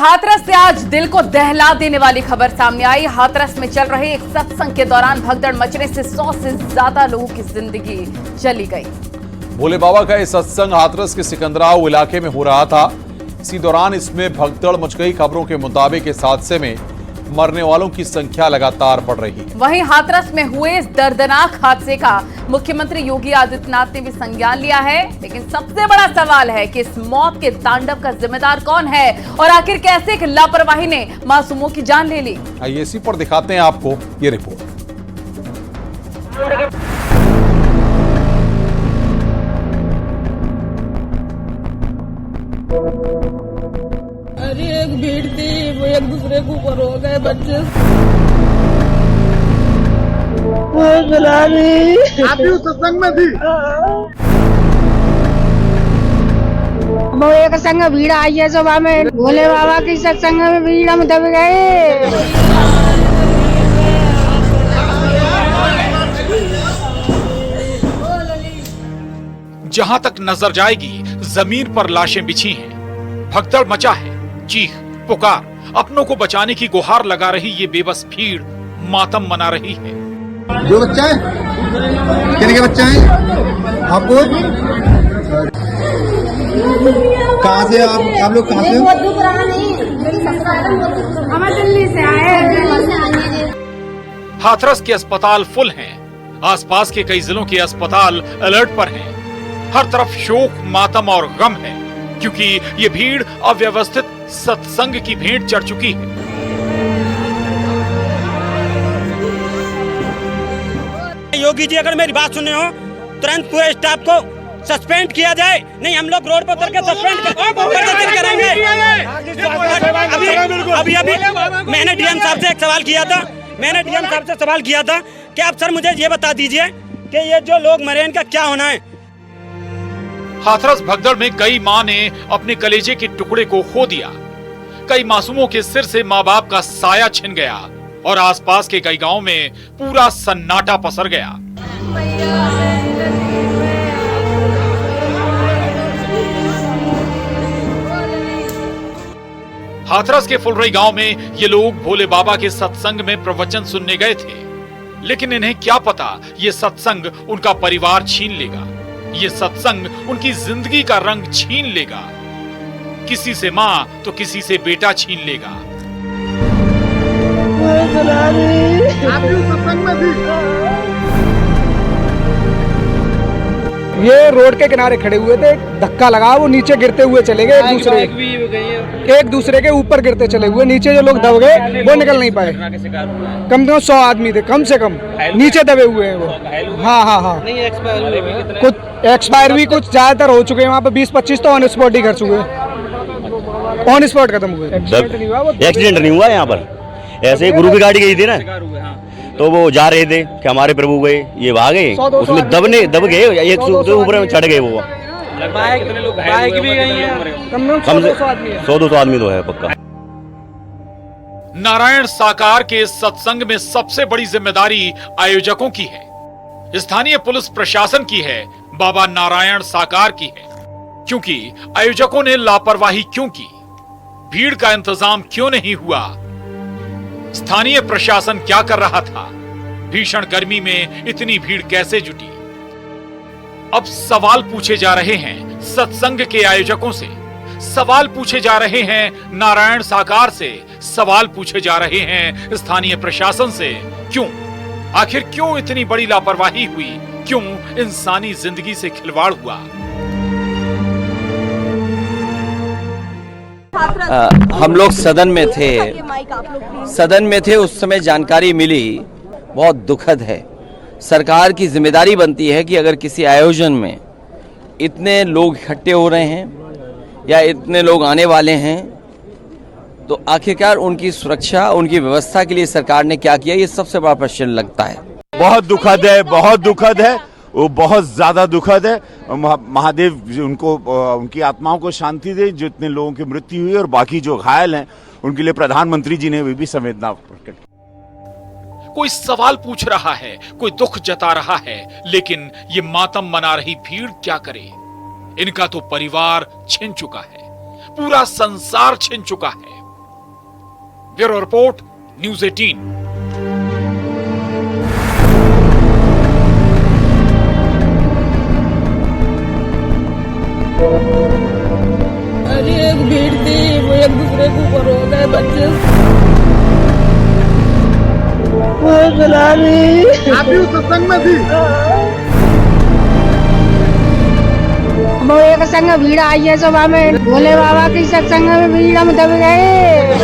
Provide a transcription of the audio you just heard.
हाथरस से आज दिल को दहला देने वाली खबर सामने आई। हाथरस में चल रहे एक सत्संग के दौरान भगदड़ मचने से 100 से ज्यादा लोगों की जिंदगी चली गई। भोले बाबा का यह सत्संग हाथरस के सिकंदराव इलाके में हो रहा था। इसी दौरान इसमें भगदड़ मच गई। खबरों के मुताबिक इस हादसे में मरने वालों की संख्या लगातार बढ़ रही है। वहीं हाथरस में हुए इस दर्दनाक हादसे का मुख्यमंत्री योगी आदित्यनाथ ने भी संज्ञान लिया है। लेकिन सबसे बड़ा सवाल है कि इस मौत के तांडव का जिम्मेदार कौन है और आखिर कैसे एक लापरवाही ने मासूमों की जान ले ली। आइए इसी पर दिखाते हैं आपको ये रिपोर्ट। अरे एक भीड़ थी, वो एक दूसरे के ऊपर हो गए बच्चे। आप भी उस सत्संग में थी? वो एक संग भीड़ आई है सुबह में, भोले बाबा की सत्संग में भीड़ हम दब गए। जहां तक नजर जाएगी जमीन पर लाशें बिछी हैं, भगदड़ मचा है, चीख पुकार, अपनों को बचाने की गुहार लगा रही ये बेबस भीड़ मातम मना रही है। दो बच्चा है? कितने के बच्चा है आपको? कहाँ से आप लोग कहाँ से हो? हम दिल्ली से आए। हाथरस के अस्पताल फुल हैं। आसपास के कई जिलों के अस्पताल अलर्ट पर हैं। हर तरफ शोक, मातम और गम है, क्योंकि ये भीड़ अव्यवस्थित सत्संग की भेंट चढ़ चुकी है। योगी जी अगर मेरी बात सुने हो, तुरंत पूरे स्टाफ को सस्पेंड किया जाए, नहीं हम लोग रोड पर उतर के सस्पेंड करेंगे। अभी मैंने डीएम साहब से एक सवाल किया था, कि आप सर मुझे ये बता दीजिए कि ये जो लोग मरे इनका क्या होना है। हाथरस भगदड़ में कई मां ने अपने कलेजे के टुकड़े को खो दिया। कई मासूमों के सिर से माँ बाप का साया छिन गया और आसपास के कई गांवों में पूरा सन्नाटा पसर गया। हाथरस के फुलरई गांव में ये लोग भोले बाबा के सत्संग में प्रवचन सुनने गए थे, लेकिन इन्हें क्या पता ये सत्संग उनका परिवार छीन लेगा। ये सत्संग उनकी जिंदगी का रंग छीन लेगा। किसी से माँ तो किसी से बेटा छीन लेगा। आप भी उस सत्संग में थी? ये रोड के किनारे खड़े हुए थे, धक्का लगा, वो नीचे गिरते हुए चले गए। एक दूसरे के ऊपर गिरते चले हुए, नीचे जो लोग दब गए वो निकल नहीं पाए। कम से कम 100 आदमी थे, कम से कम नीचे दबे हुए हैं वो। हाँ कुछ एक्सपायर भी कुछ ज्यादातर हो चुके हैं। वहाँ पे 20-25 तो ऑन स्पॉट ही कर चुके हैं, ऑन स्पॉट खत्म हुए। एक्सीडेंट नहीं हुआ यहाँ पर, ऐसे ही गुरु की गाड़ी गई थी ना, तो वो जा रहे थे कि हमारे प्रभु गए, ये भाग गए, उसमें दब गए, एक ऊपर में चढ़ गए। वो बाइक भी गई है, कम से 100-200 आदमी तो है पक्का। नारायण साकार के सत्संग में सबसे बड़ी जिम्मेदारी आयोजकों की है, स्थानीय पुलिस प्रशासन की है, बाबा नारायण साकार की है। क्योंकि आयोजकों ने लापरवाही क्यों की, भीड़ का इंतजाम क्यों नहीं हुआ, स्थानीय प्रशासन क्या कर रहा था, भीषण गर्मी में इतनी भीड़ कैसे जुटी। अब सवाल पूछे जा रहे हैं सत्संग के आयोजकों से, सवाल पूछे जा रहे हैं नारायण साकार से, सवाल पूछे जा रहे हैं स्थानीय प्रशासन से। क्यों, आखिर क्यों इतनी बड़ी लापरवाही हुई, क्यों इंसानी जिंदगी से खिलवाड़ हुआ। हम लोग सदन में थे, उस समय जानकारी मिली, बहुत दुखद है। सरकार की जिम्मेदारी बनती है कि अगर किसी आयोजन में इतने लोग इकट्ठे हो रहे हैं या इतने लोग आने वाले हैं, तो आखिरकार उनकी सुरक्षा, उनकी व्यवस्था के लिए सरकार ने क्या किया, ये सबसे बड़ा प्रश्न लगता है। बहुत दुखद है, बहुत दुखद है, वो बहुत ज्यादा दुखद है। महादेव उनको, उनकी आत्माओं को शांति दे, जो इतने लोगों की मृत्यु हुई और बाकी जो घायल हैं उनके लिए प्रधानमंत्री जी ने भी संवेदना प्रकट की। कोई सवाल पूछ रहा है, कोई दुख जता रहा है, लेकिन ये मातम मना रही भीड़ क्या करे। इनका तो परिवार छिन चुका है, पूरा संसार छिन चुका है। Bureau report, news 18। अरे एक भीड़ थी, वो एक दूसरे को ऊपर हो गए बच्चे। आप भी उस सत्संग में थी? वो एक संग भीड़ आई है सुबह में, भोले बाबा की सत्संग में भीड़ हम दब गए।